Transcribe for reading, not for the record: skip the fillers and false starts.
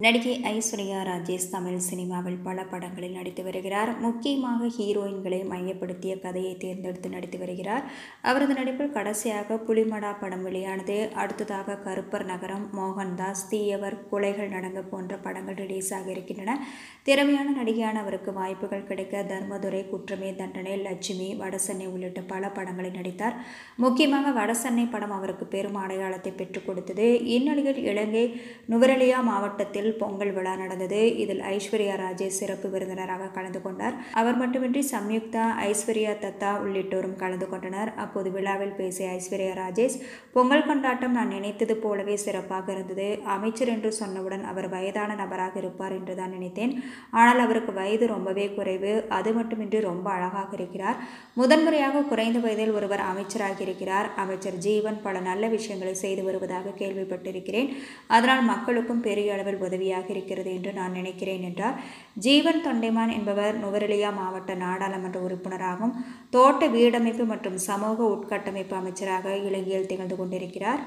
நடிகை ஐஸ்வர்யா ராஜேஷ் தமிழ் சினிமாவில் பல படங்களில் நடித்து வருகிறார். முக்கியமாக ஹீரோயின்களை மையப்படுத்திய கதையை தேர்ந்தெடுத்து நடித்து வருகிறார். அவரது நடிப்பில் கடைசியாக புலிமடா படம் வெளியானது. அடுத்ததாக கருப்பர் நகரம், மோகன்தாஸ், தீயவர், கொலைகள் நடங்க போன்ற படங்கள் ரிலீஸ் ஆக இருக்கின்றன. திறமையான நடிகையான அவருக்கு வாய்ப்புகள் கிடைக்க தர்மதுரை, குற்றமே தண்டனை, லட்சுமி, வடசென்னை உள்ளிட்ட பல படங்களில் நடித்தார். முக்கியமாக வடசென்னை படம் அவருக்கு பெரும் அடையாளத்தை பெற்றுக் கொடுத்தது. இந்நிலையில் இலங்கை நுவரெலியா மாவட்டத்தில் பொங்கல் விழா நடந்தது. இதில் ஐஸ்வர்யா ராஜேஷ் சிறப்பு விருந்தினராக கலந்து கொண்டார். அவர் மட்டுமின்றி சம்யுக்தா, ஐஸ்வர்யா தத்தா உள்ளிட்டோரும் கலந்து கொண்டனர். அப்போது விழாவில் பேசிய ஐஸ்வர்யா ராஜேஷ், பொங்கல் கொண்டாட்டம் நான் நினைத்தது போலவே சிறப்பாக இருந்தது. அமைச்சர் என்று சொன்னவுடன் அவர் வயதான நபராக இருப்பார் என்று தான் நினைத்தேன். ஆனால் அவருக்கு வயது ரொம்பவே குறைவு. அது மட்டுமின்றி ரொம்ப அழகாக இருக்கிறார். முதன்முறையாக குறைந்த வயதில் ஒருவர் அமைச்சராக இருக்கிறார். அமைச்சர் ஜீவன் பல நல்ல விஷயங்களை செய்து வருவதாக கேள்விப்பட்டிருக்கிறேன். அதனால் மக்களுக்கும் பெரிய அளவில் உதவியாக இருக்கிறது என்று நான் நினைக்கிறேன் என்றார். ஜீவன் தொண்டைமான் என்பவர் நுவரெலியா மாவட்ட நாடாளுமன்ற உறுப்பினராகவும் தோட்ட வீடமைப்பு மற்றும் சமூக உட்கட்டமைப்பு அமைச்சராக இலங்கையில் திகழ்ந்து கொண்டிருக்கிறார்.